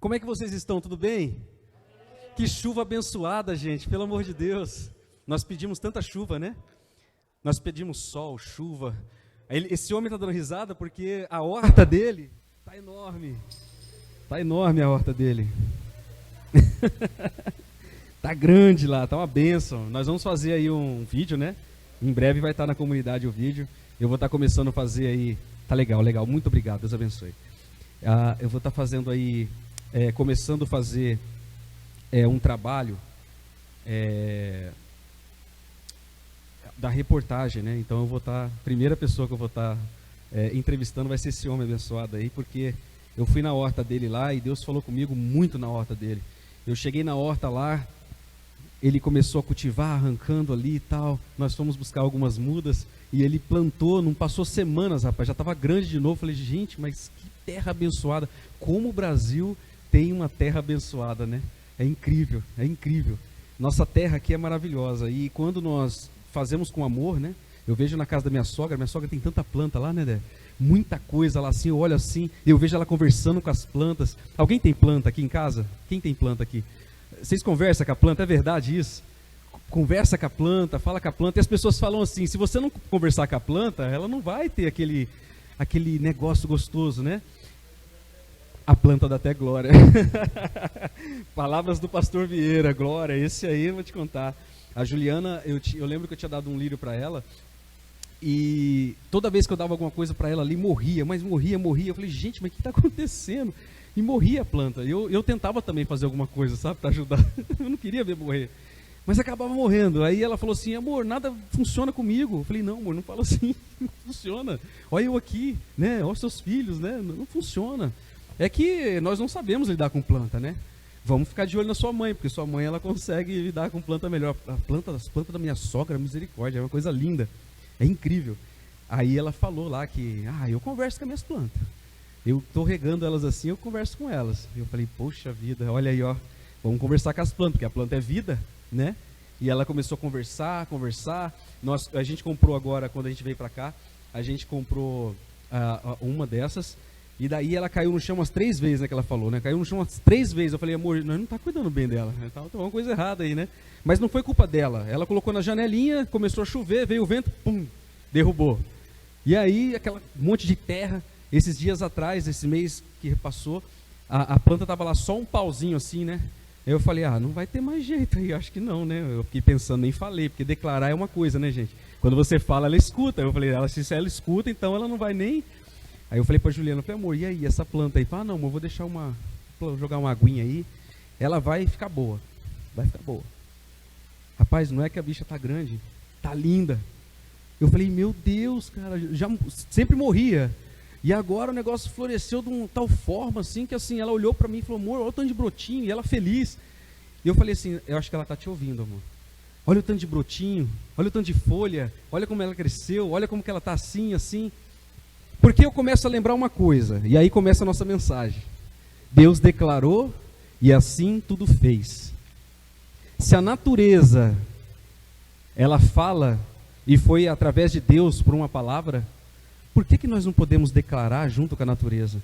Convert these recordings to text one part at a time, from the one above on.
Como é que vocês estão? Tudo bem? Que chuva abençoada, gente, pelo amor de Deus. Nós pedimos tanta chuva, né? Nós pedimos sol, chuva. Esse homem está dando risada porque a horta dele está enorme. Está enorme a horta dele. Está grande lá, está uma bênção. Nós vamos fazer aí um vídeo, né? Em breve vai estar na comunidade o vídeo. Eu vou estar começando a fazer aí. Tá legal, legal. Muito obrigado, Deus abençoe. Eu vou estar fazendo aí, começando a fazer um trabalho da reportagem, né? Então eu vou estar, a primeira pessoa que eu vou estar entrevistando vai ser esse homem abençoado aí, porque eu fui na horta dele lá e Deus falou comigo muito na horta dele. Eu cheguei na horta lá, ele começou a cultivar, arrancando ali e tal. Nós fomos buscar algumas mudas e ele plantou, não passou semanas, rapaz, já estava grande de novo. Falei, gente, mas que terra abençoada. Como o Brasil tem uma terra abençoada, né? É incrível, é incrível. Nossa terra aqui é maravilhosa. E quando nós fazemos com amor, né? Eu vejo na casa da minha sogra tem tanta planta lá, né, Dé? Muita coisa lá assim, eu olho assim, eu vejo ela conversando com as plantas. Alguém tem planta aqui em casa? Quem tem planta aqui? Vocês conversam com a planta, é verdade isso? Conversa com a planta, fala com a planta, e as pessoas falam assim, se você não conversar com a planta, ela não vai ter aquele negócio gostoso, né? A planta dá até glória. Palavras do pastor Vieira, glória, esse aí eu vou te contar. A Juliana, eu lembro que eu tinha dado um lírio para ela, e toda vez que eu dava alguma coisa para ela ali, morria. Eu falei, gente, mas o que está acontecendo? E morria a planta. Eu tentava também fazer alguma coisa, sabe, para ajudar. Eu não queria ver morrer, mas acabava morrendo. Aí ela falou assim, amor, nada funciona comigo. Eu falei, não, amor, não fala assim, não funciona. Olha eu aqui, né? Olha os seus filhos, né? Não funciona. É que nós não sabemos lidar com planta, né? Vamos ficar de olho na sua mãe, porque sua mãe ela consegue lidar com planta melhor. As plantas da minha sogra, misericórdia, é uma coisa linda. É incrível. Aí ela falou lá que, eu converso com as minhas plantas. Eu estou regando elas assim, eu converso com elas. Eu falei, poxa vida, olha aí, ó, vamos conversar com as plantas, porque a planta é vida, né? E ela começou a conversar. A gente comprou agora, quando a gente veio para cá, a gente comprou uma dessas, e daí ela caiu no chão umas 3 vezes, né, que ela falou, né? Caiu no chão umas 3 vezes. Eu falei, amor, nós não está cuidando bem dela, né? Tá uma coisa errada aí, né? Mas não foi culpa dela. Ela colocou na janelinha, começou a chover, veio o vento, pum, derrubou. E aí, aquela monte de terra. Esses dias atrás, esse mês que passou, a planta estava lá só um pauzinho assim, né? Aí eu falei, não vai ter mais jeito aí, acho que não, né? Eu fiquei pensando, nem falei, porque declarar é uma coisa, né, gente? Quando você fala, ela escuta. Eu falei, se ela escuta, então ela não vai nem... Aí eu falei para Juliana, amor, e aí, essa planta aí? Não, amor, vou deixar jogar uma aguinha aí, ela vai ficar boa, Rapaz, não é que a bicha tá grande, tá linda. Eu falei, meu Deus, cara, já sempre morria. E agora o negócio floresceu de uma tal forma, assim, que assim, ela olhou para mim e falou, amor, olha o tanto de brotinho, e ela feliz. E eu falei assim, eu acho que ela tá te ouvindo, amor. Olha o tanto de brotinho, olha o tanto de folha, olha como ela cresceu, olha como que ela tá assim, assim. Porque eu começo a lembrar uma coisa, e aí começa a nossa mensagem. Deus declarou, e assim tudo fez. Se a natureza, ela fala, e foi através de Deus por uma palavra, por que nós não podemos declarar junto com a natureza?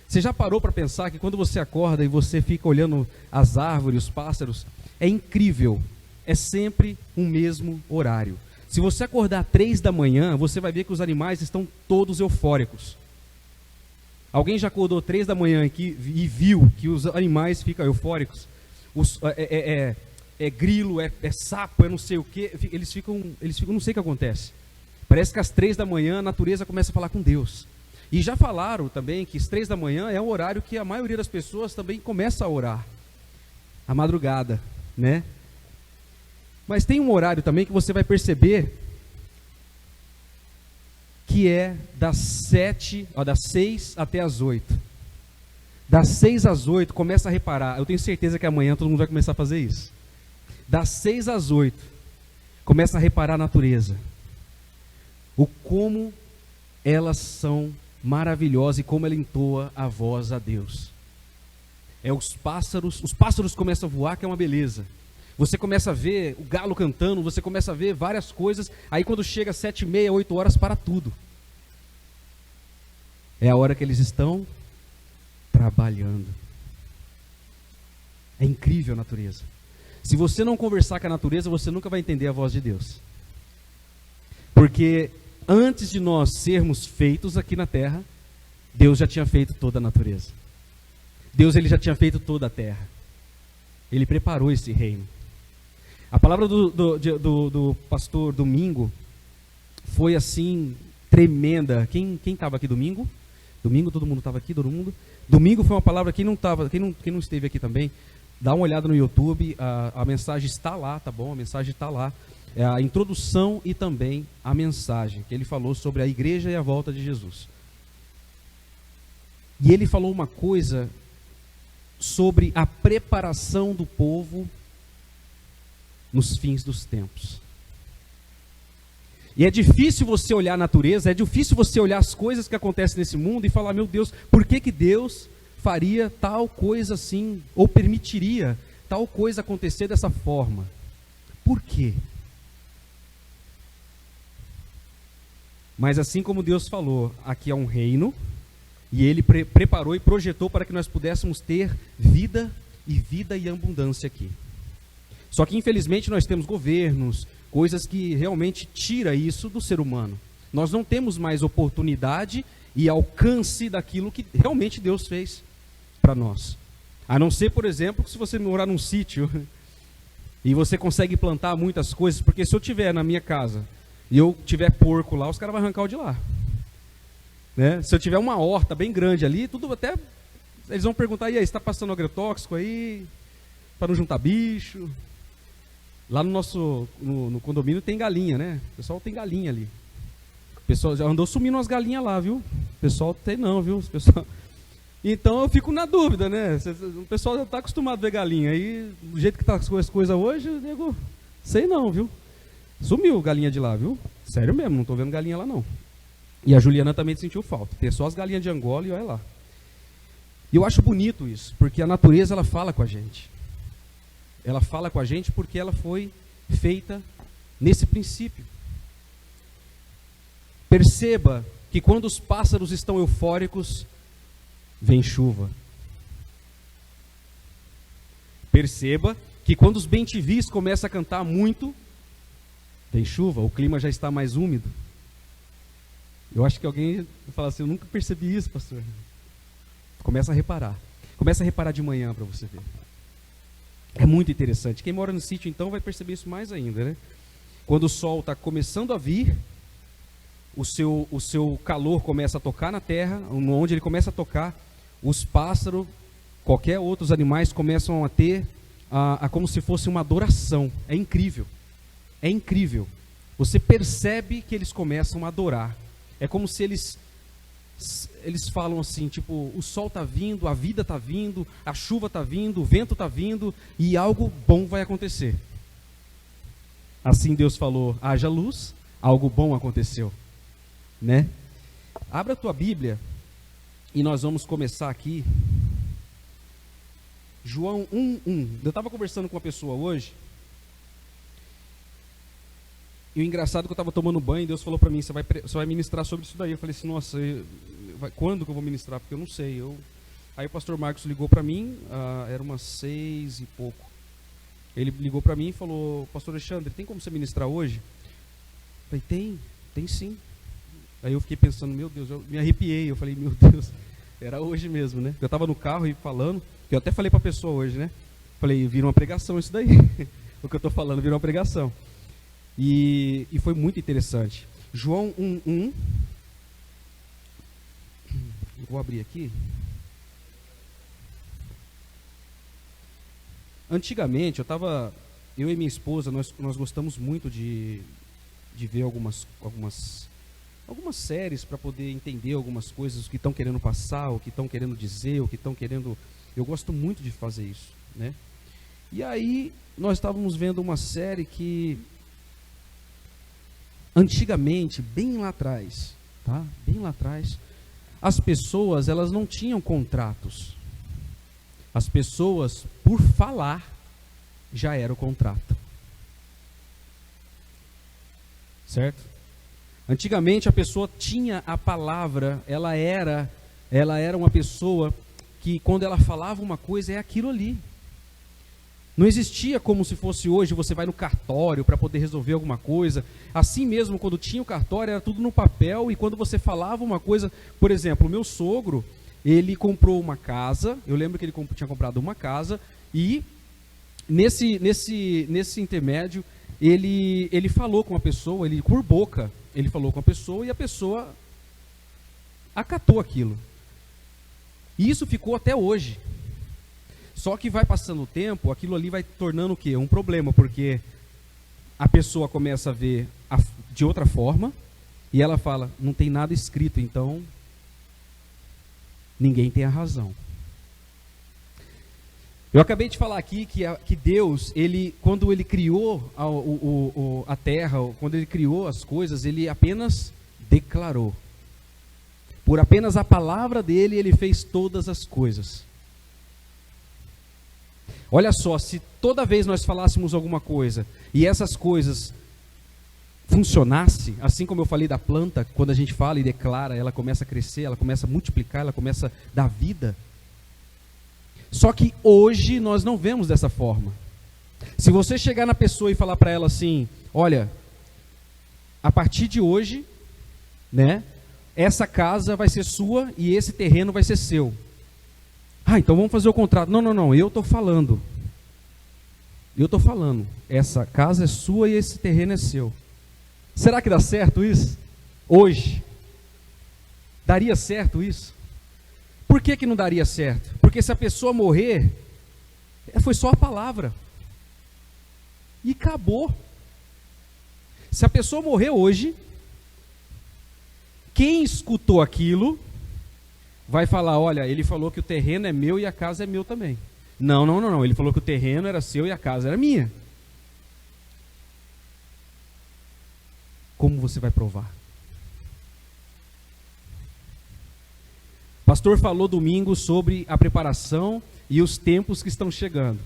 Você já parou para pensar que quando você acorda e você fica olhando as árvores, os pássaros, é incrível, é sempre o mesmo horário. Se você acordar 3 da manhã, você vai ver que os animais estão todos eufóricos. Alguém já acordou 3 da manhã aqui e viu que os animais ficam eufóricos? É grilo, é sapo, é não sei o que, eles ficam, não sei o que acontece. Parece que às 3 da manhã a natureza começa a falar com Deus. E já falaram também que às 3 da manhã é o horário que a maioria das pessoas também começa a orar. A madrugada, né? Mas tem um horário também que você vai perceber que é das 6 até as 8. Das 6 às 8, começa a reparar. Eu tenho certeza que amanhã todo mundo vai começar a fazer isso. Das 6 às 8, começa a reparar a natureza. O como elas são maravilhosas e como ela entoa a voz a Deus. Os pássaros começam a voar, que é uma beleza. Você começa a ver o galo cantando, você começa a ver várias coisas. Aí quando chega às 7h30, 8 horas, para tudo. É a hora que eles estão trabalhando. É incrível a natureza. Se você não conversar com a natureza, você nunca vai entender a voz de Deus. Porque antes de nós sermos feitos aqui na terra, Deus já tinha feito toda a natureza. Deus, ele já tinha feito toda a terra. Ele preparou esse reino. A palavra do pastor Domingo foi assim, tremenda. Quem estava aqui domingo? Domingo todo mundo estava aqui, todo mundo. Domingo foi uma palavra, quem não esteve aqui também, dá uma olhada no YouTube, a mensagem está lá, tá bom? A mensagem está lá. É a introdução e também a mensagem, que ele falou sobre a igreja e a volta de Jesus. E ele falou uma coisa sobre a preparação do povo nos fins dos tempos. E é difícil você olhar a natureza, é difícil você olhar as coisas que acontecem nesse mundo e falar, meu Deus, por que Deus faria tal coisa assim, ou permitiria tal coisa acontecer dessa forma? Por quê? Mas assim como Deus falou, aqui é um reino, e Ele preparou e projetou para que nós pudéssemos ter vida e abundância aqui. Só que infelizmente nós temos governos, coisas que realmente tiram isso do ser humano. Nós não temos mais oportunidade e alcance daquilo que realmente Deus fez para nós. A não ser, por exemplo, que se você morar num sítio e você consegue plantar muitas coisas, porque se eu tiver na minha casa e eu tiver porco lá, os caras vão arrancar o de lá. Né? Se eu tiver uma horta bem grande ali, tudo até eles vão perguntar, e aí, está passando agrotóxico aí, para não juntar bicho? Lá no nosso no condomínio tem galinha, né? O pessoal tem galinha ali. O pessoal já andou sumindo umas galinhas lá, viu? O pessoal tem não, viu? O pessoal... Então eu fico na dúvida, né? O pessoal já está acostumado a ver galinha. Aí, do jeito que tá as coisas hoje, eu digo, sei não, viu? Sumiu galinha de lá, viu? Sério mesmo, não estou vendo galinha lá não. E a Juliana também sentiu falta. Tem só as galinhas de Angola e olha lá. E eu acho bonito isso, porque a natureza ela fala com a gente. Ela fala com a gente porque ela foi feita nesse princípio. Perceba que quando os pássaros estão eufóricos, vem chuva. Perceba que quando os bem-te-vis começam a cantar muito, vem chuva, o clima já está mais úmido. Eu acho que alguém vai falar assim, eu nunca percebi isso, pastor. Começa a reparar. Começa a reparar de manhã para você ver. É muito interessante. Quem mora no sítio, então, vai perceber isso mais ainda, né? Quando o sol está começando a vir, o seu calor começa a tocar na terra, onde ele começa a tocar, os pássaros, qualquer outros animais começam a ter como se fosse uma adoração. É incrível. É incrível. Você percebe que eles começam a adorar. É como se eles falam assim, tipo, o sol está vindo, a vida está vindo, a chuva está vindo, o vento está vindo e algo bom vai acontecer. Assim Deus falou, haja luz, algo bom aconteceu. Né? Abra a tua Bíblia e nós vamos começar aqui. João 1:1. Eu estava conversando com uma pessoa hoje. E o engraçado é que eu estava tomando banho e Deus falou para mim, você vai ministrar sobre isso daí. Eu falei assim, nossa, quando que eu vou ministrar? Porque eu não sei. Aí o pastor Marcos ligou para mim, era umas 6 e pouco. Ele ligou para mim e falou, pastor Alexandre, tem como você ministrar hoje? Eu falei, tem sim. Aí eu fiquei pensando, meu Deus, eu me arrepiei. Eu falei, meu Deus, era hoje mesmo, né? Eu estava no carro e falando, que eu até falei para a pessoa hoje, né? Falei, vira uma pregação isso daí. O que eu estou falando vira uma pregação. E foi muito interessante. João 1:1. Vou abrir aqui. Antigamente, eu e minha esposa, nós gostamos muito de ver algumas séries para poder entender algumas coisas, o que estão querendo passar, o que estão querendo dizer, o que estão querendo... Eu gosto muito de fazer isso, né? E aí, nós estávamos vendo uma série que... Antigamente, bem lá atrás, tá? Bem lá atrás, as pessoas, elas não tinham contratos. As pessoas, por falar, já era o contrato. Certo? Antigamente, a pessoa tinha a palavra, ela era uma pessoa que, quando ela falava uma coisa, é aquilo ali. Não existia como se fosse hoje, você vai no cartório para poder resolver alguma coisa. Assim mesmo, quando tinha o cartório, era tudo no papel, e quando você falava uma coisa, por exemplo, o meu sogro, ele comprou uma casa, eu lembro que ele tinha comprado uma casa, e nesse intermédio, ele falou com a pessoa, ele por boca, ele falou com a pessoa, e a pessoa acatou aquilo. E isso ficou até hoje. Só que vai passando o tempo, aquilo ali vai tornando o quê? Um problema, porque a pessoa começa a ver de outra forma, e ela fala, não tem nada escrito, então ninguém tem a razão. Eu acabei de falar aqui que Deus, quando Ele criou a terra, quando Ele criou as coisas, Ele apenas declarou. Por apenas a palavra dEle, Ele fez todas as coisas. Olha só, se toda vez nós falássemos alguma coisa e essas coisas funcionassem, assim como eu falei da planta, quando a gente fala e declara, ela começa a crescer, ela começa a multiplicar, ela começa a dar vida. Só que hoje nós não vemos dessa forma. Se você chegar na pessoa e falar para ela assim, olha, a partir de hoje, né, essa casa vai ser sua e esse terreno vai ser seu. Ah, então vamos fazer o contrato. Não, eu estou falando. Essa casa é sua e esse terreno é seu. Será que dá certo isso? Hoje? Daria certo isso? Por que não daria certo? Porque se a pessoa morrer, foi só a palavra. E acabou. Se a pessoa morrer hoje, quem escutou aquilo vai falar, olha, ele falou que o terreno é meu e a casa é meu também. Não, ele falou que o terreno era seu e a casa era minha. Como você vai provar? O pastor falou domingo sobre a preparação e os tempos que estão chegando.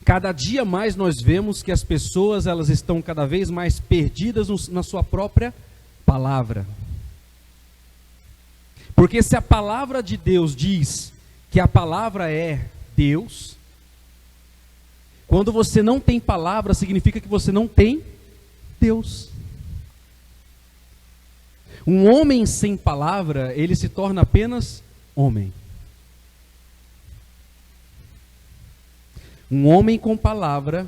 Cada dia mais nós vemos que as pessoas, elas estão cada vez mais perdidas na sua própria palavra. Porque se a palavra de Deus diz que a palavra é Deus, quando você não tem palavra, significa que você não tem Deus. Um homem sem palavra, ele se torna apenas homem. Um homem com palavra,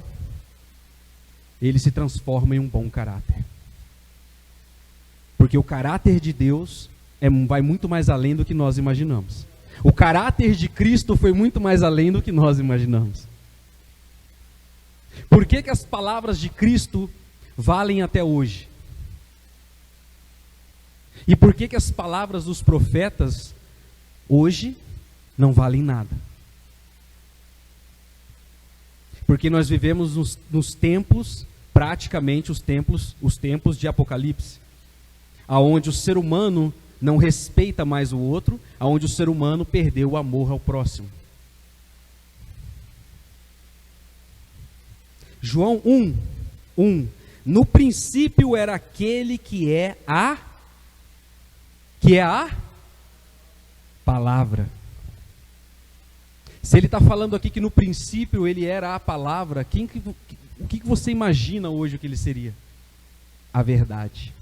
ele se transforma em um bom caráter. Porque o caráter de Deus vai muito mais além do que nós imaginamos. O caráter de Cristo foi muito mais além do que nós imaginamos. Por que as palavras de Cristo valem até hoje? E por que as palavras dos profetas hoje não valem nada? Porque nós vivemos nos tempos, praticamente os tempos de Apocalipse, aonde o ser humano não respeita mais o outro, aonde o ser humano perdeu o amor ao próximo. João 1. No princípio era aquele que é a palavra. Se ele está falando aqui que no princípio ele era a palavra, o que você imagina hoje o que ele seria? A verdade.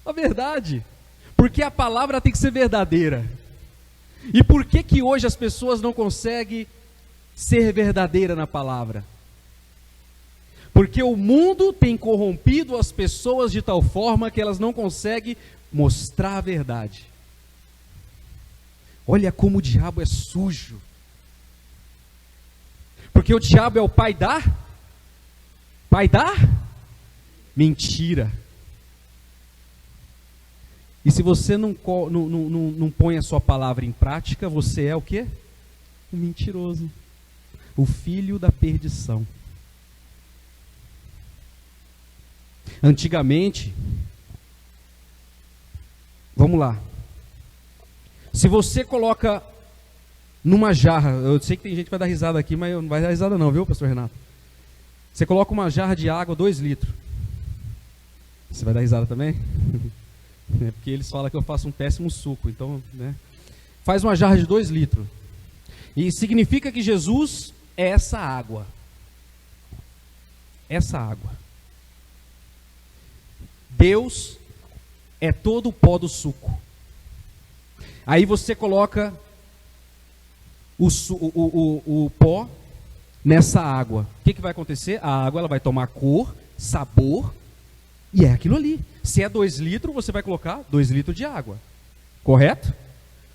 A verdade. Porque a palavra tem que ser verdadeira. E por que hoje as pessoas não conseguem ser verdadeira na palavra? Porque o mundo tem corrompido as pessoas de tal forma que elas não conseguem mostrar a verdade. Olha como o diabo é sujo. Porque o diabo é o pai da mentira. E se você não põe a sua palavra em prática, você é o quê? Um mentiroso. O filho da perdição. Antigamente, vamos lá. Se você coloca numa jarra, eu sei que tem gente que vai dar risada aqui, mas não vai dar risada não, viu, pastor Renato? Você coloca uma jarra de água, 2 litros. Você vai dar risada também? É porque eles falam que eu faço um péssimo suco, então, né? Faz uma jarra de 2 litros. E significa que Jesus é essa água. Essa água. Deus é todo o pó do suco. Aí você coloca o pó nessa água. O que vai acontecer? A água ela vai tomar cor, sabor, e é aquilo ali. Se é 2 litros, você vai colocar 2 litros de água. Correto?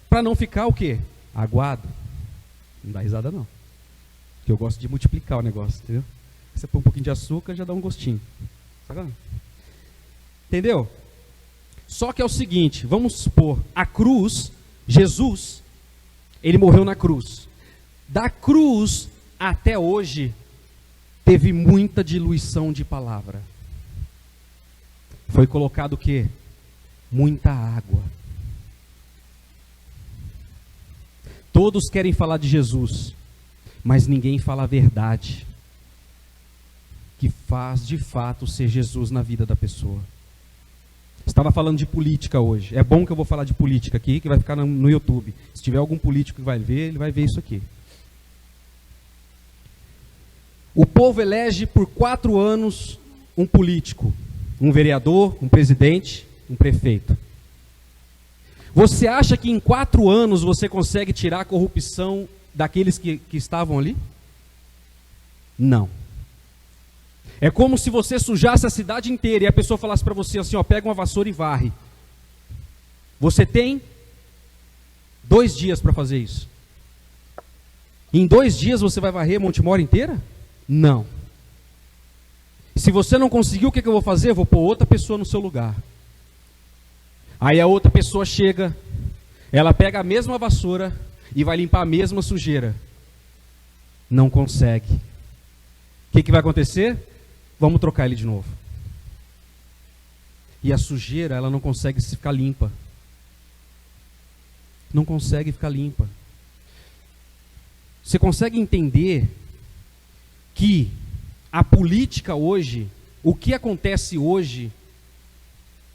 Para não ficar o quê? Aguado. Não dá risada não. Porque eu gosto de multiplicar o negócio, entendeu? Você põe um pouquinho de açúcar, já dá um gostinho. Entendeu? Só que é o seguinte, vamos supor, a cruz, Jesus, ele morreu na cruz. Da cruz até hoje, teve muita diluição de palavra. Foi colocado o quê? Muita água. Todos querem falar de Jesus, mas ninguém fala a verdade, que faz de fato ser Jesus na vida da pessoa. Estava falando de política hoje. É bom que eu vou falar de política aqui, que vai ficar no YouTube. Se tiver algum político que vai ver, ele vai ver isso aqui. O povo elege por 4 anos um político, um vereador, um presidente, um prefeito. Você acha que em 4 anos você consegue tirar a corrupção daqueles que estavam ali? Não. É como se você sujasse a cidade inteira e a pessoa falasse para você assim, ó, pega uma vassoura e varre. Você tem 2 dias para fazer isso. Em 2 dias você vai varrer Montemor inteira? Não. Se você não conseguiu, o que eu vou fazer? Eu vou pôr outra pessoa no seu lugar. Aí a outra pessoa chega, ela pega a mesma vassoura e vai limpar a mesma sujeira. Não consegue. O que vai acontecer? Vamos trocar ele de novo. E a sujeira, ela não consegue ficar limpa. Não consegue ficar limpa. Você consegue entender que a política hoje, o que acontece hoje,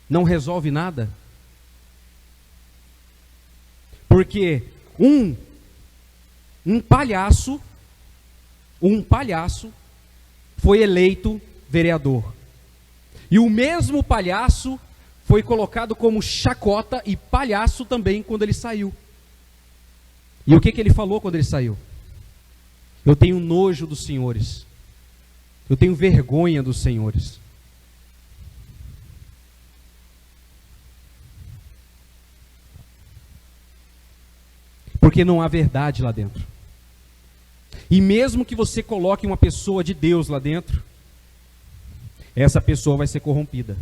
não resolve nada? Porque um palhaço foi eleito vereador. E o mesmo palhaço foi colocado como chacota e palhaço também quando ele saiu. E o que ele falou quando ele saiu? Eu tenho nojo dos senhores. Eu tenho vergonha dos senhores. Porque não há verdade lá dentro. E mesmo que você coloque uma pessoa de Deus lá dentro, essa pessoa vai ser corrompida.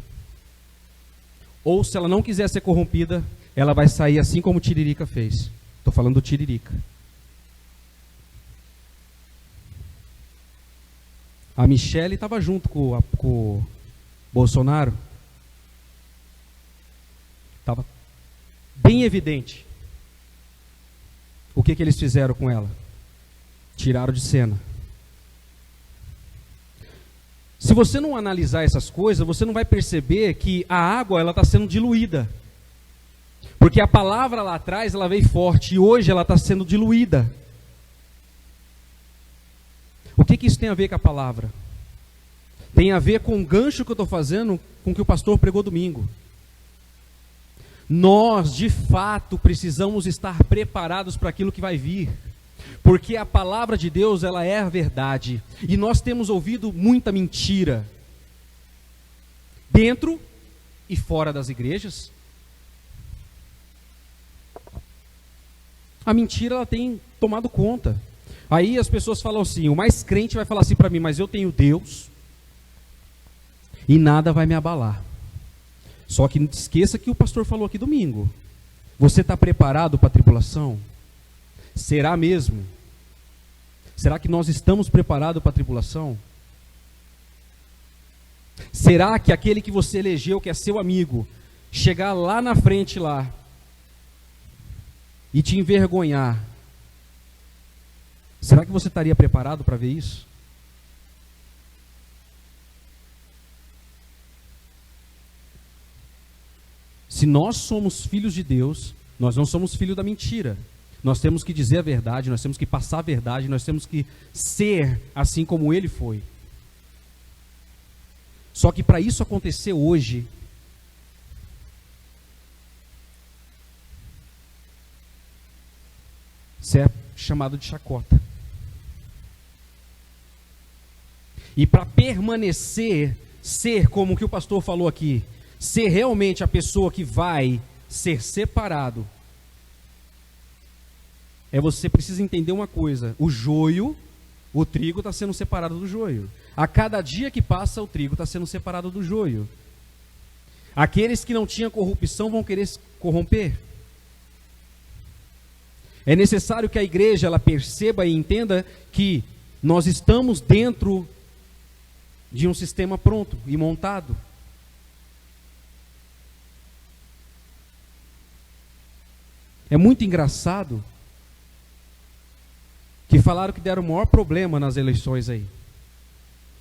Ou se ela não quiser ser corrompida, ela vai sair assim como o Tiririca fez. Estou falando do Tiririca. A Michele estava junto com o Bolsonaro. Estava bem evidente. O que eles fizeram com ela? Tiraram de cena. Se você não analisar essas coisas, você não vai perceber que a água ela está sendo diluída. Porque a palavra lá atrás ela veio forte e hoje ela está sendo diluída. O que isso tem a ver com a palavra? Tem a ver com o gancho que eu estou fazendo com o que o pastor pregou domingo. Nós, de fato, precisamos estar preparados para aquilo que vai vir. Porque a palavra de Deus, ela é a verdade. E nós temos ouvido muita mentira. Dentro e fora das igrejas. A mentira, ela tem tomado conta. Aí as pessoas falam assim, o mais crente vai falar assim para mim, mas eu tenho Deus e nada vai me abalar. Só que não esqueça que o pastor falou aqui domingo. Você está preparado para a tribulação? Será mesmo? Será que nós estamos preparados para a tribulação? Será que aquele que você elegeu, que é seu amigo, chegar lá na frente lá e te envergonhar, será que você estaria preparado para ver isso? Se nós somos filhos de Deus, nós não somos filhos da mentira. Nós temos que dizer a verdade, nós temos que passar a verdade, nós temos que ser assim como ele foi. Só que para isso acontecer hoje, isso é chamado de chacota. E para permanecer, ser como que o pastor falou aqui, ser realmente a pessoa que vai ser separado, você precisa entender uma coisa: o joio, o trigo está sendo separado do joio. A cada dia que passa, o trigo está sendo separado do joio. Aqueles que não tinham corrupção vão querer se corromper. É necessário que a igreja ela perceba e entenda que nós estamos dentro de um sistema pronto e montado. É muito engraçado que falaram que deram o maior problema nas eleições aí.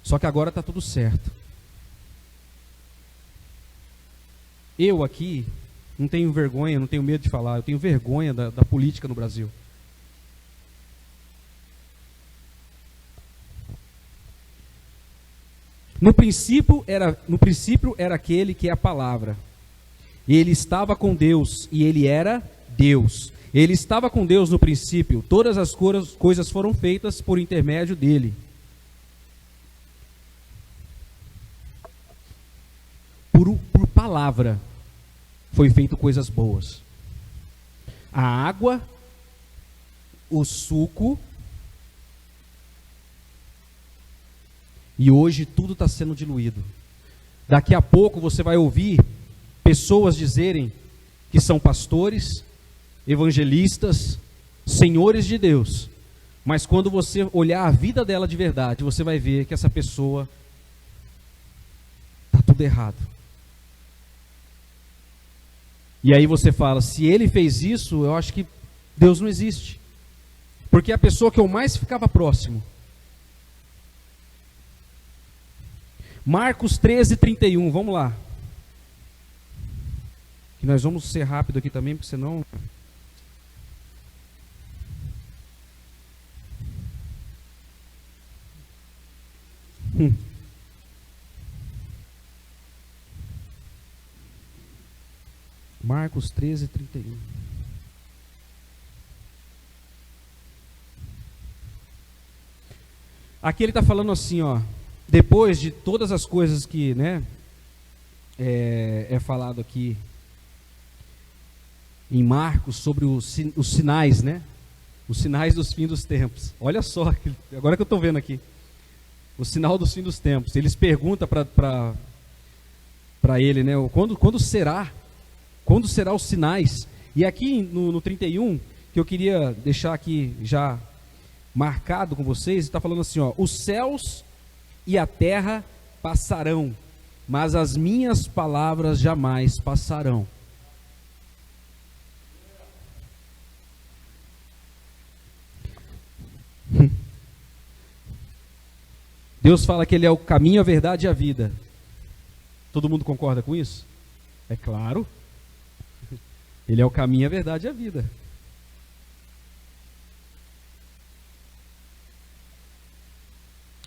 Só que agora está tudo certo. Eu aqui não tenho vergonha, não tenho medo de falar, eu tenho vergonha da política no Brasil. No princípio era aquele que é a palavra. Ele estava com Deus e ele era Deus. Ele estava com Deus no princípio. Todas as coisas foram feitas por intermédio dele. Por palavra foi feito coisas boas. A água, o suco, e hoje tudo está sendo diluído. Daqui a pouco você vai ouvir pessoas dizerem que são pastores, evangelistas, senhores de Deus, mas quando você olhar a vida dela de verdade, você vai ver que essa pessoa está tudo errado. E aí você fala, se ele fez isso, eu acho que Deus não existe. Porque é a pessoa que eu mais ficava próximo. Marcos 13:31, vamos lá. E nós vamos ser rápido aqui também, porque senão... Marcos 13:31. Aqui ele está falando assim, ó, depois de todas as coisas que, né, é falado aqui em Marcos sobre os sinais, né, os sinais dos fins dos tempos. Olha só, agora que eu estou vendo aqui, o sinal dos fins dos tempos. Eles perguntam para ele, né, quando será? Quando serão os sinais? E aqui no 31, que eu queria deixar aqui já marcado com vocês, está falando assim, ó, os céus e a terra passarão, mas as minhas palavras jamais passarão. Deus fala que Ele é o caminho, a verdade e a vida. Todo mundo concorda com isso? É claro. Ele é o caminho, a verdade e a vida.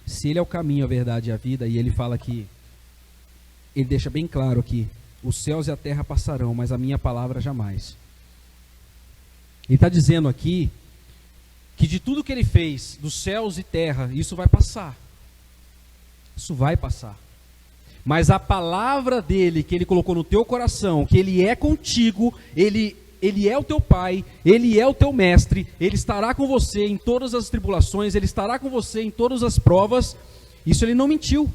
Se Ele é o caminho, a verdade e a vida, e Ele fala que, Ele deixa bem claro aqui, os céus e a terra passarão, mas a minha palavra jamais. Ele está dizendo aqui, que de tudo que Ele fez, dos céus e terra, isso vai passar. Isso vai passar. Mas a palavra dele, que Ele colocou no teu coração, que Ele é contigo, Ele é o teu Pai, Ele é o teu Mestre, Ele estará com você em todas as tribulações, Ele estará com você em todas as provas, isso Ele não mentiu.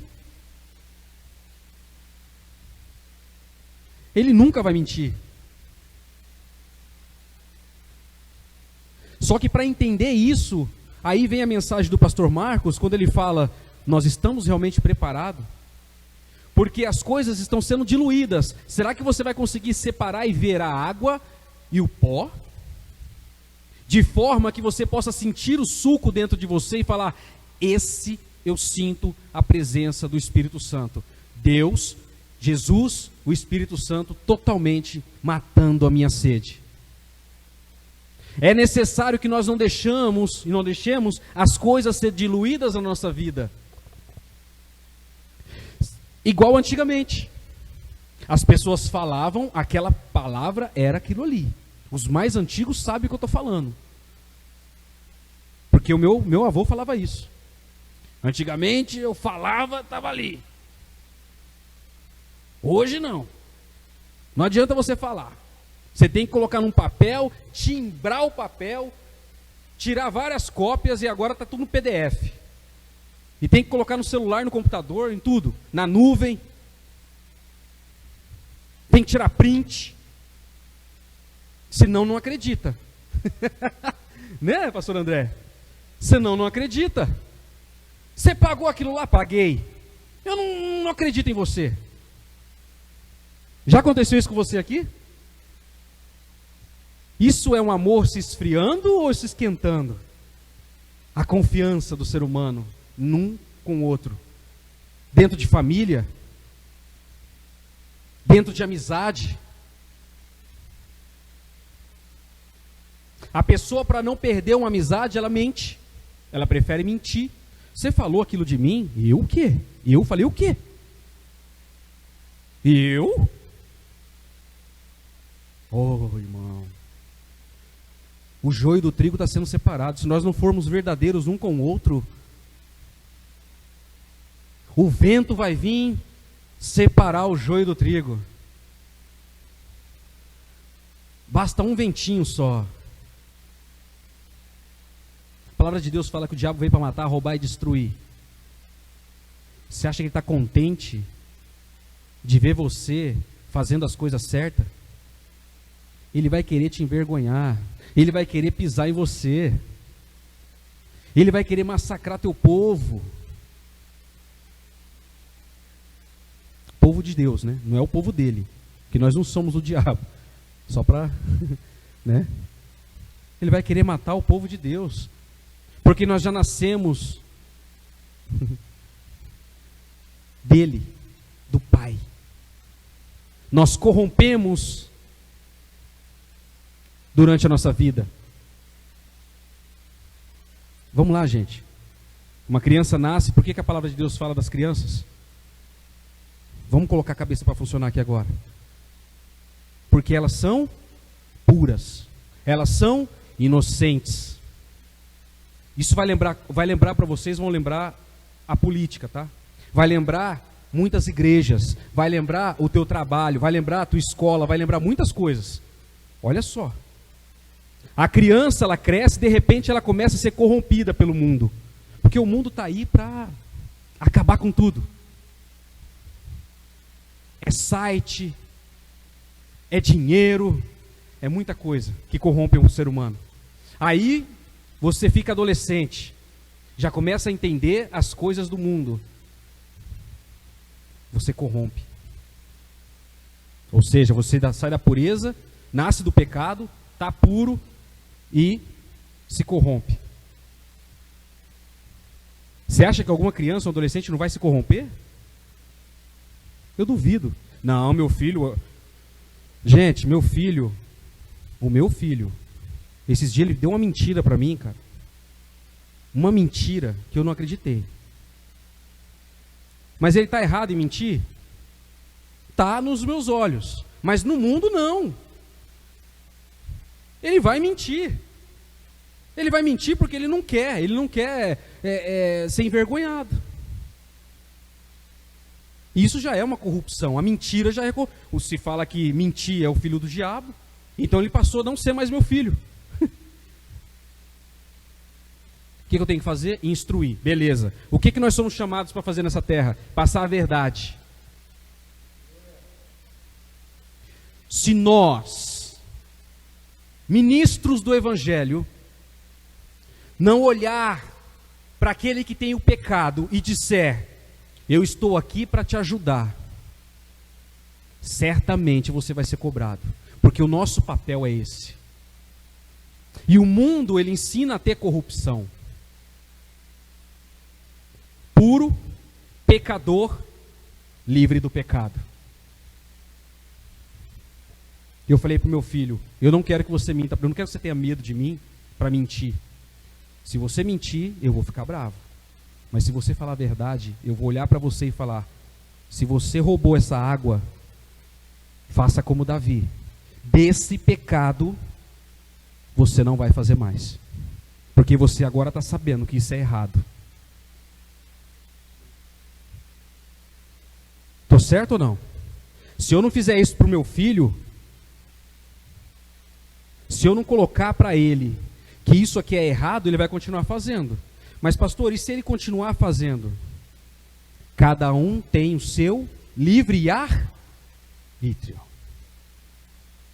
Ele nunca vai mentir. Só que para entender isso, aí vem a mensagem do pastor Marcos, quando ele fala, nós estamos realmente preparados? Porque as coisas estão sendo diluídas. Será que você vai conseguir separar e ver a água e o pó? De forma que você possa sentir o suco dentro de você e falar, esse eu sinto a presença do Espírito Santo. Deus, Jesus, o Espírito Santo totalmente matando a minha sede. É necessário que nós não deixemos as coisas ser diluídas na nossa vida. Igual antigamente. As pessoas falavam, aquela palavra era aquilo ali. Os mais antigos sabem o que eu estou falando. Porque o meu avô falava isso. Antigamente eu falava, estava ali. Hoje não. Não adianta você falar. Você tem que colocar num papel, timbrar o papel, tirar várias cópias e agora está tudo no PDF. E tem que colocar no celular, no computador, em tudo. Na nuvem. Tem que tirar print. Senão não acredita. Né, pastor André? Senão não acredita. Você pagou aquilo lá? Paguei. Eu não acredito em você. Já aconteceu isso com você aqui? Isso é um amor se esfriando ou se esquentando? A confiança do ser humano num com o outro. Dentro de família. Dentro de amizade. A pessoa, para não perder uma amizade, ela mente. Ela prefere mentir. Você falou aquilo de mim? Eu o quê? Eu falei o quê? Eu? Oh, irmão. O joio do trigo está sendo separado. Se nós não formos verdadeiros um com o outro, o vento vai vir separar o joio do trigo. Basta um ventinho só. A palavra de Deus fala que o diabo veio para matar, roubar e destruir. Você acha que ele está contente de ver você fazendo as coisas certas? Ele vai querer te envergonhar. Ele vai querer pisar em você. Ele vai querer massacrar teu povo. Povo de Deus, né? Não é o povo dele. Que nós não somos o diabo. Só para, né? Ele vai querer matar o povo de Deus. Porque nós já nascemos dele, do Pai. Nós corrompemos durante a nossa vida. Vamos lá, gente. Uma criança nasce, por que a palavra de Deus fala das crianças? Vamos colocar a cabeça para funcionar aqui agora. Porque elas são puras. Elas são inocentes. Isso vai lembrar para vocês, vão lembrar a política, tá? Vai lembrar muitas igrejas, vai lembrar o teu trabalho, vai lembrar a tua escola, vai lembrar muitas coisas. Olha só. A criança, ela cresce, de repente ela começa a ser corrompida pelo mundo. Porque o mundo está aí para acabar com tudo. É site, é dinheiro, é muita coisa que corrompe o ser humano. Aí você fica adolescente, já começa a entender as coisas do mundo. Você corrompe. Ou seja, você sai da pureza, nasce do pecado, está puro e se corrompe. Você acha que alguma criança ou adolescente não vai se corromper? Eu duvido. Não, meu filho... Gente, o meu filho, esses dias ele deu uma mentira para mim, cara. Uma mentira que eu não acreditei. Mas ele está errado em mentir? Está nos meus olhos. Mas no mundo não. Ele vai mentir. Ele vai mentir porque ele não quer ser envergonhado. Isso já é uma corrupção. A mentira já é... Se fala que mentir é o filho do diabo, então ele passou a não ser mais meu filho. O que eu tenho que fazer? Instruir. Beleza. O que nós somos chamados para fazer nessa terra? Passar a verdade. Se nós, ministros do Evangelho, não olhar para aquele que tem o pecado e disser: eu estou aqui para te ajudar, certamente você vai ser cobrado, porque o nosso papel é esse. E o mundo, ele ensina a ter corrupção. Puro, pecador, livre do pecado. Eu falei para o meu filho, eu não quero que você minta, eu não quero que você tenha medo de mim para mentir. Se você mentir, eu vou ficar bravo. Mas se você falar a verdade, eu vou olhar para você e falar, se você roubou essa água, faça como Davi. Desse pecado, você não vai fazer mais. Porque você agora está sabendo que isso é errado. Estou certo ou não? Se eu não fizer isso para o meu filho, se eu não colocar para ele que isso aqui é errado, ele vai continuar fazendo. Mas pastor, e se ele continuar fazendo? Cada um tem o seu livre arbítrio.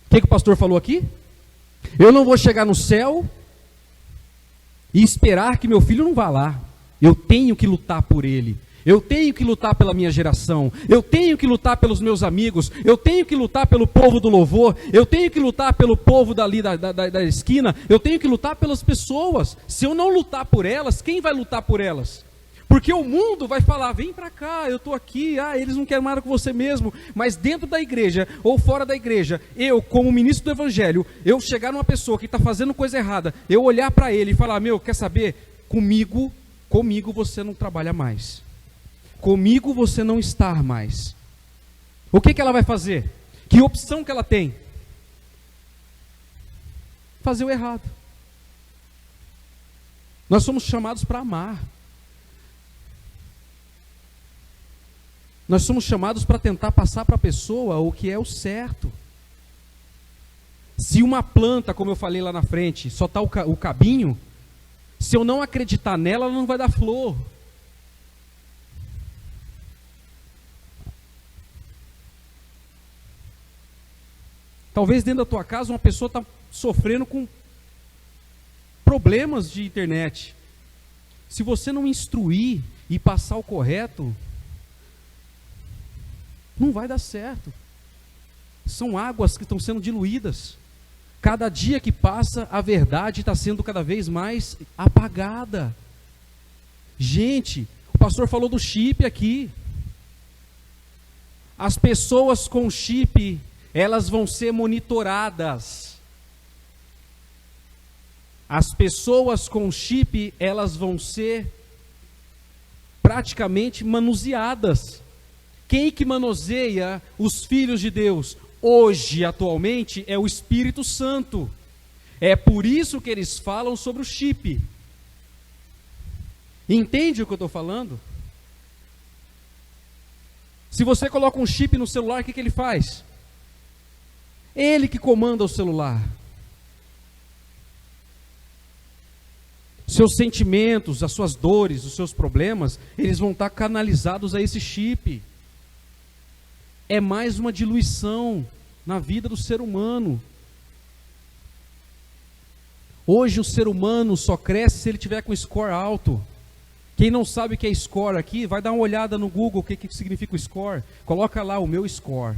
O que o pastor falou aqui? Eu não vou chegar no céu e esperar que meu filho não vá lá. Eu tenho que lutar por ele. Eu tenho que lutar pela minha geração, eu tenho que lutar pelos meus amigos, eu tenho que lutar pelo povo do louvor, eu tenho que lutar pelo povo dali da esquina, eu tenho que lutar pelas pessoas. Se eu não lutar por elas, quem vai lutar por elas? Porque o mundo vai falar, vem para cá, eu estou aqui, eles não querem nada com você mesmo. Mas dentro da igreja ou fora da igreja, eu como ministro do evangelho, eu chegar numa pessoa que está fazendo coisa errada, eu olhar para ele e falar, quer saber? Comigo você não trabalha mais. Comigo você não está mais. O que ela vai fazer? Que opção que ela tem? Fazer o errado. Nós somos chamados para amar. Nós somos chamados para tentar passar para a pessoa o que é o certo. Se uma planta, como eu falei lá na frente, só está o cabinho, se eu não acreditar nela, ela não vai dar flor. Talvez dentro da tua casa uma pessoa está sofrendo com problemas de internet. Se você não instruir e passar o correto, não vai dar certo. São águas que estão sendo diluídas. Cada dia que passa, a verdade está sendo cada vez mais apagada. Gente, o pastor falou do chip aqui. As pessoas com chip, elas vão ser monitoradas. As pessoas com chip, elas vão ser praticamente manuseadas. Quem que manuseia os filhos de Deus? Hoje, atualmente, é o Espírito Santo. É por isso que eles falam sobre o chip. Entende o que eu estou falando? Se você coloca um chip no celular, o que ele faz? Ele que comanda o celular. Seus sentimentos, as suas dores, os seus problemas, eles vão estar canalizados a esse chip. É mais uma diluição na vida do ser humano. Hoje o ser humano só cresce se ele tiver com score alto. Quem não sabe o que é score aqui, vai dar uma olhada no Google, o que significa o score. Coloca lá o meu score.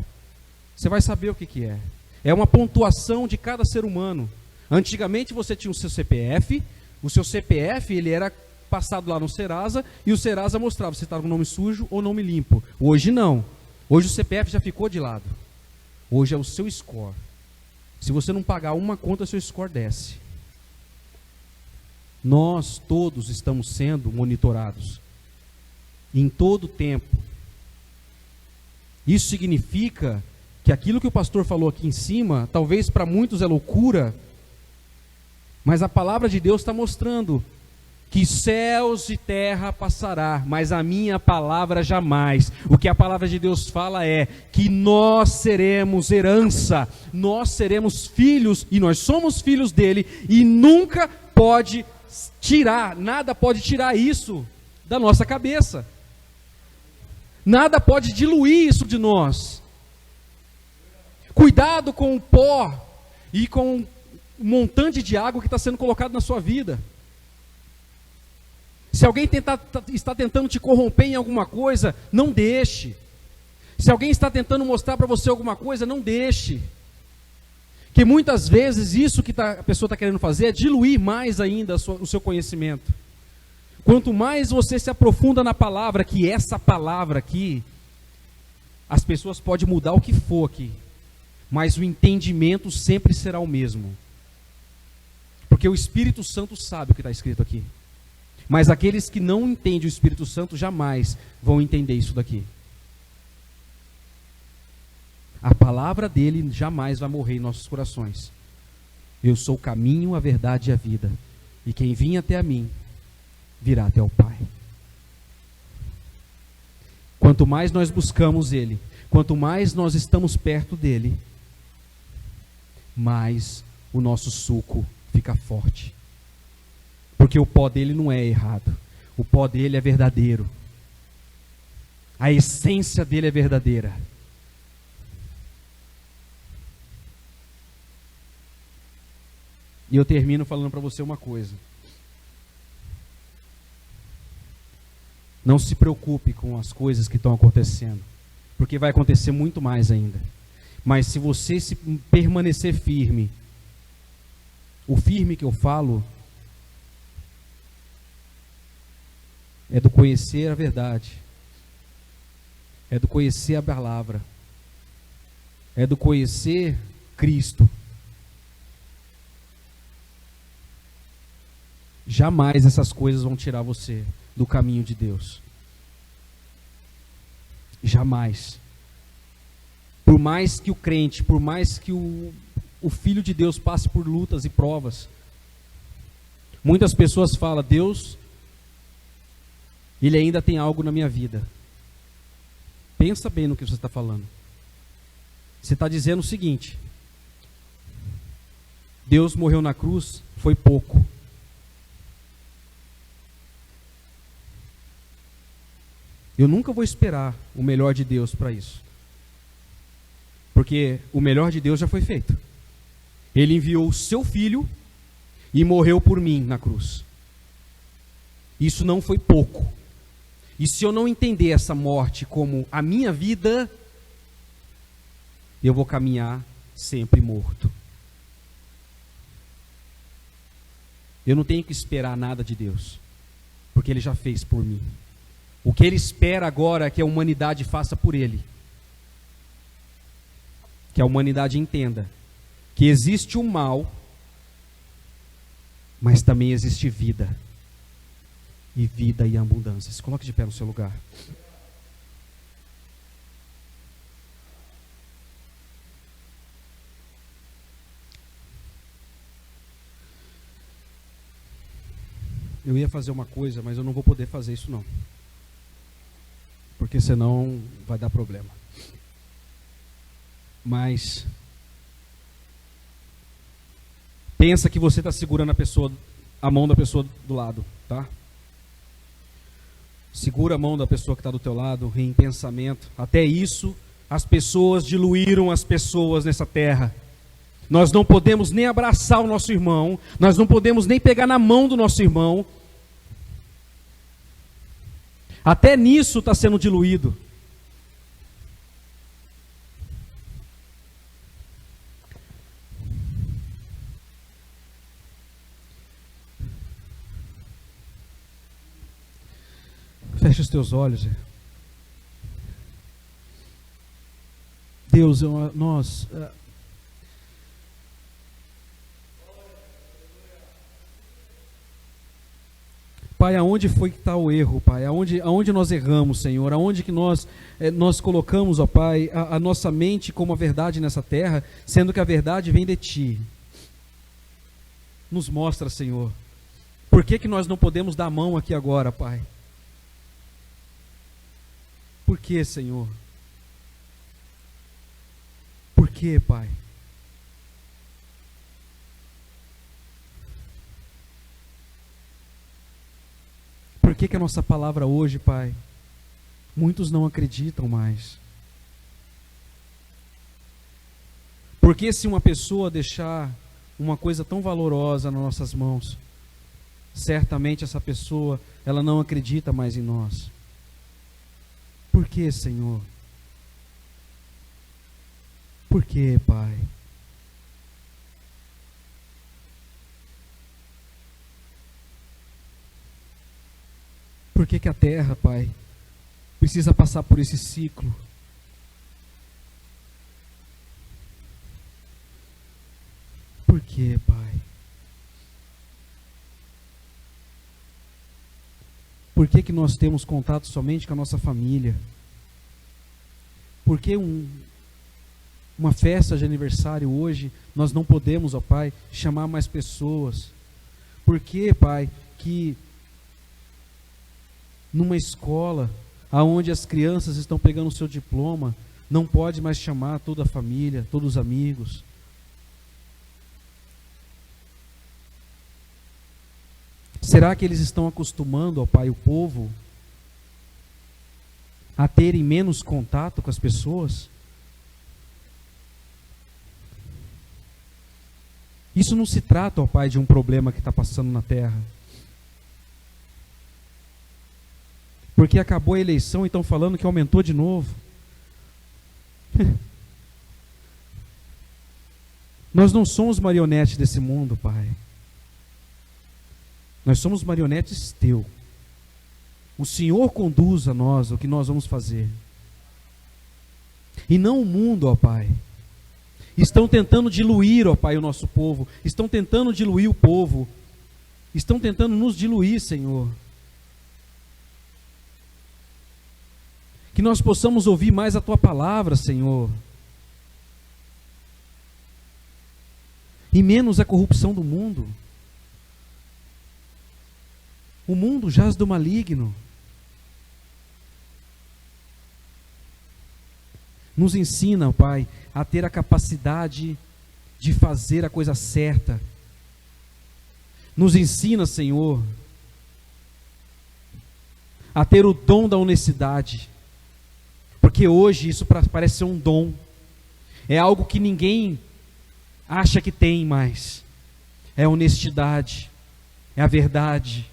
Você vai saber o que é. É uma pontuação de cada ser humano. Antigamente você tinha o seu CPF. O seu CPF, ele era passado lá no Serasa, e o Serasa mostrava se estava com nome sujo ou nome limpo. Hoje não. Hoje o CPF já ficou de lado. Hoje é o seu score. Se você não pagar uma conta, seu score desce. Nós todos estamos sendo monitorados. Em todo o tempo. Isso significa que aquilo que o pastor falou aqui em cima, talvez para muitos é loucura, mas a palavra de Deus está mostrando que céus e terra passará, mas a minha palavra jamais. O que a palavra de Deus fala é que nós seremos herança, nós seremos filhos, e nós somos filhos dele, e nunca pode tirar, nada pode tirar isso da nossa cabeça. Nada pode diluir isso de nós. Cuidado com o pó e com o montante de água que está sendo colocado na sua vida. Se alguém está tentando te corromper em alguma coisa, não deixe. Se alguém está tentando mostrar para você alguma coisa, não deixe. Que muitas vezes isso que a pessoa está querendo fazer é diluir mais ainda o seu conhecimento. Quanto mais você se aprofunda na palavra, que essa palavra aqui, as pessoas podem mudar o que for aqui. mas o entendimento sempre será o mesmo. Porque o Espírito Santo sabe o que está escrito aqui. Mas aqueles que não entendem o Espírito Santo jamais vão entender isso daqui. A palavra dele jamais vai morrer em nossos corações. Eu sou o caminho, a verdade e a vida. E quem vinha até a mim, virá até o Pai. Quanto mais nós buscamos Ele, quanto mais nós estamos perto dEle, mais o nosso suco fica forte. Porque o pó dele não é errado. O pó dele é verdadeiro. A essência dele é verdadeira. E eu termino falando para você uma coisa. Não se preocupe com as coisas que estão acontecendo, porque vai acontecer muito mais ainda. Mas se você se permanecer firme, o firme que eu falo é do conhecer a verdade, é do conhecer a palavra, é do conhecer Cristo. Jamais essas coisas vão tirar você do caminho de Deus. Jamais. Por mais que o crente, por mais que o Filho de Deus passe por lutas e provas, muitas pessoas falam: Deus, Ele ainda tem algo na minha vida. Pensa bem no que você está falando. Você está dizendo o seguinte: Deus morreu na cruz, foi pouco. Eu nunca vou esperar o melhor de Deus para isso. Porque o melhor de Deus já foi feito. Ele enviou o seu filho e morreu por mim na cruz. Isso não foi pouco. E se eu não entender essa morte como a minha vida, eu vou caminhar sempre morto. Eu não tenho que esperar nada de Deus, porque Ele já fez por mim. O que Ele espera agora é que a humanidade faça por Ele. Que a humanidade entenda que existe o mal, mas também existe vida. E vida e abundância. Se coloque de pé no seu lugar. Eu ia fazer uma coisa, mas eu não vou poder fazer isso não. Porque senão vai dar problema. Mas pensa que você está segurando a mão da pessoa do lado, tá? Segura a mão da pessoa que está do teu lado em pensamento. Até isso, as pessoas diluíram as pessoas nessa terra. Nós não podemos nem abraçar o nosso irmão, nós não podemos nem pegar na mão do nosso irmão. Até nisso está sendo diluído. Fecha os teus olhos. Deus, nós... Pai, aonde foi que está o erro, Pai? Aonde nós erramos, Senhor? Aonde que nós colocamos, ó Pai, a nossa mente como a verdade nessa terra, sendo que a verdade vem de Ti. Nos mostra, Senhor. Por que nós não podemos dar a mão aqui agora, Pai? Por que, Senhor? Por que, Pai? Por que a nossa palavra hoje, Pai, muitos não acreditam mais? Porque se uma pessoa deixar uma coisa tão valorosa nas nossas mãos, certamente essa pessoa, ela não acredita mais em nós. Por que, Senhor? Por que, Pai? Por que a terra, Pai, precisa passar por esse ciclo? que, Pai? Por que nós temos contato somente com a nossa família? Por que uma festa de aniversário hoje nós não podemos, ó Pai, chamar mais pessoas? Por que, Pai, que numa escola aonde as crianças estão pegando o seu diploma, não pode mais chamar toda a família, todos os amigos? Será que eles estão acostumando, ó Pai, o povo a terem menos contato com as pessoas? Isso não se trata, ó Pai, de um problema que está passando na terra. Porque acabou a eleição e estão falando que aumentou de novo. Nós não somos marionetes desse mundo, Pai. Nós somos marionetes teu. O Senhor conduz a nós o que nós vamos fazer. E não o mundo, ó Pai. Estão tentando diluir, ó Pai, o nosso povo. Estão tentando diluir o povo. Estão tentando nos diluir, Senhor. Que nós possamos ouvir mais a Tua palavra, Senhor. E menos a corrupção do mundo. O mundo jaz do maligno. Nos ensina, Pai, a ter a capacidade de fazer a coisa certa. Nos ensina, Senhor, a ter o dom da honestidade. Porque hoje isso parece ser um dom. É algo que ninguém acha que tem mais. É a honestidade, é a verdade,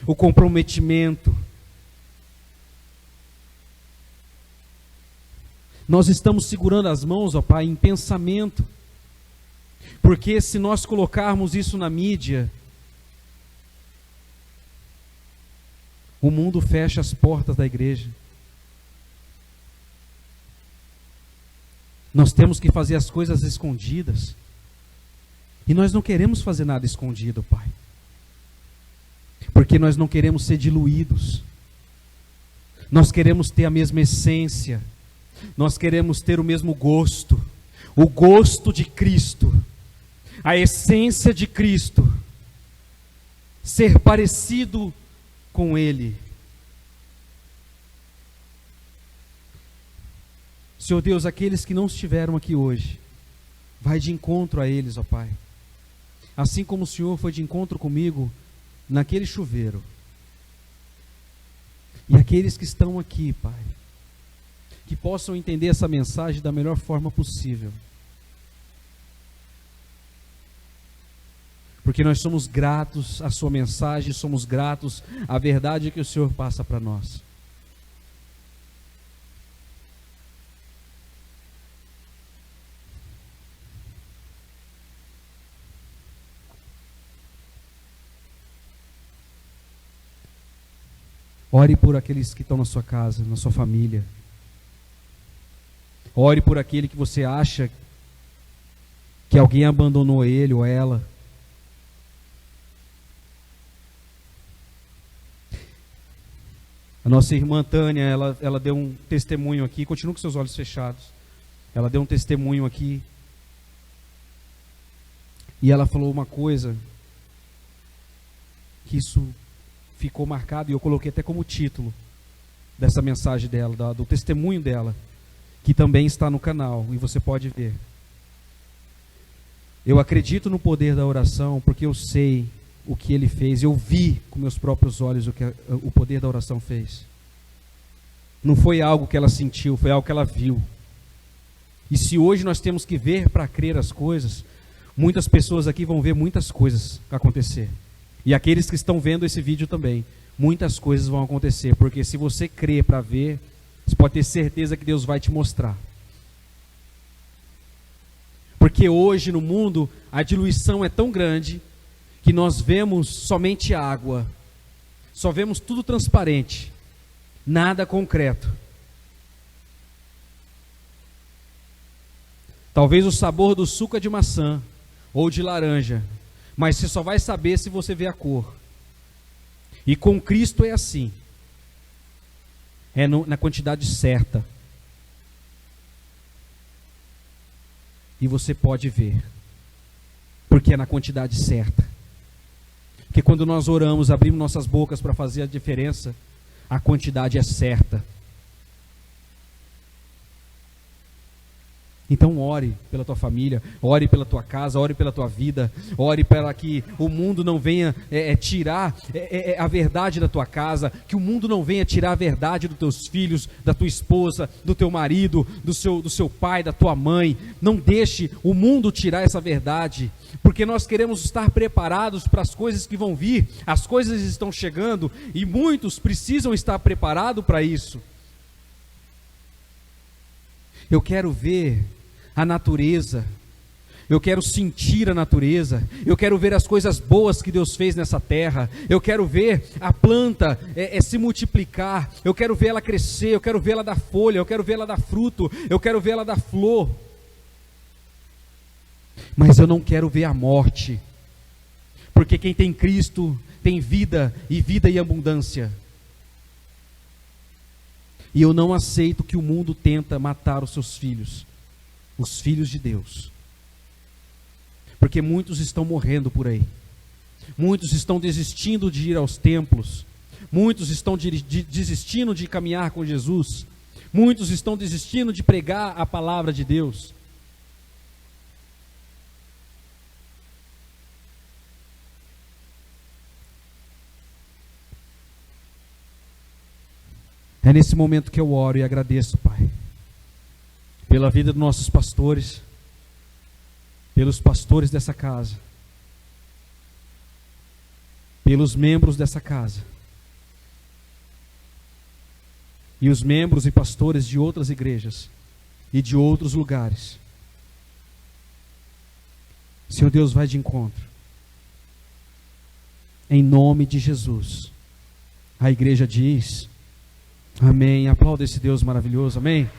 o comprometimento. Nós estamos segurando as mãos, ó Pai, em pensamento, porque se nós colocarmos isso na mídia, o mundo fecha as portas da igreja. Nós temos que fazer as coisas escondidas, e nós não queremos fazer nada escondido, Pai, porque nós não queremos ser diluídos. Nós queremos ter a mesma essência, nós queremos ter o mesmo gosto, o gosto de Cristo, a essência de Cristo, ser parecido com Ele. Senhor Deus, aqueles que não estiveram aqui hoje, vai de encontro a eles, ó Pai. Assim como o Senhor foi de encontro comigo naquele chuveiro. E aqueles que estão aqui, Pai, que possam entender essa mensagem da melhor forma possível. Porque nós somos gratos à sua mensagem, somos gratos à verdade que o Senhor passa para nós. Ore por aqueles que estão na sua casa, na sua família. Ore por aquele que você acha que alguém abandonou ele ou ela. A nossa irmã Tânia, ela deu um testemunho aqui. Continua com seus olhos fechados. Ela deu um testemunho aqui. E ela falou uma coisa que isso ficou marcado, e eu coloquei até como título dessa mensagem dela, do testemunho dela, que também está no canal, e você pode ver. Eu acredito no poder da oração, porque eu sei o que ele fez, eu vi com meus próprios olhos o que o poder da oração fez. Não foi algo que ela sentiu, foi algo que ela viu. E se hoje nós temos que ver para crer as coisas, muitas pessoas aqui vão ver muitas coisas acontecer. E aqueles que estão vendo esse vídeo também, muitas coisas vão acontecer, porque se você crer para ver, você pode ter certeza que Deus vai te mostrar. Porque hoje no mundo a diluição é tão grande que nós vemos somente água, só vemos tudo transparente, nada concreto. Talvez o sabor do suco é de maçã, ou de laranja, mas você só vai saber se você ver a cor. E com Cristo é assim, na quantidade certa, e você pode ver, porque é na quantidade certa. Porque quando nós oramos, abrimos nossas bocas para fazer a diferença, a quantidade é certa. Então ore pela tua família, ore pela tua casa, ore pela tua vida, ore para que o mundo não venha tirar a verdade da tua casa, que o mundo não venha tirar a verdade dos teus filhos, da tua esposa, do teu marido, do seu pai, da tua mãe. Não deixe o mundo tirar essa verdade, porque nós queremos estar preparados para as coisas que vão vir. As coisas estão chegando e muitos precisam estar preparados para isso. Eu quero ver a natureza, eu quero sentir a natureza, eu quero ver as coisas boas que Deus fez nessa terra, eu quero ver a planta se multiplicar, eu quero ver ela crescer, eu quero ver ela dar folha, eu quero ver ela dar fruto, eu quero ver ela dar flor. Mas eu não quero ver a morte, porque quem tem Cristo tem vida e abundância. E eu não aceito que o mundo tenta matar os seus filhos, os filhos de Deus. Porque muitos estão morrendo por aí. Muitos estão desistindo de ir aos templos. Muitos estão desistindo de caminhar com Jesus. Muitos estão desistindo de pregar a palavra de Deus. É nesse momento que eu oro e agradeço, Pai, pela vida dos nossos pastores, pelos pastores dessa casa, pelos membros dessa casa, e os membros e pastores de outras igrejas e de outros lugares. Senhor Deus, vai de encontro, em nome de Jesus. A igreja diz: amém. Aplauda esse Deus maravilhoso, amém.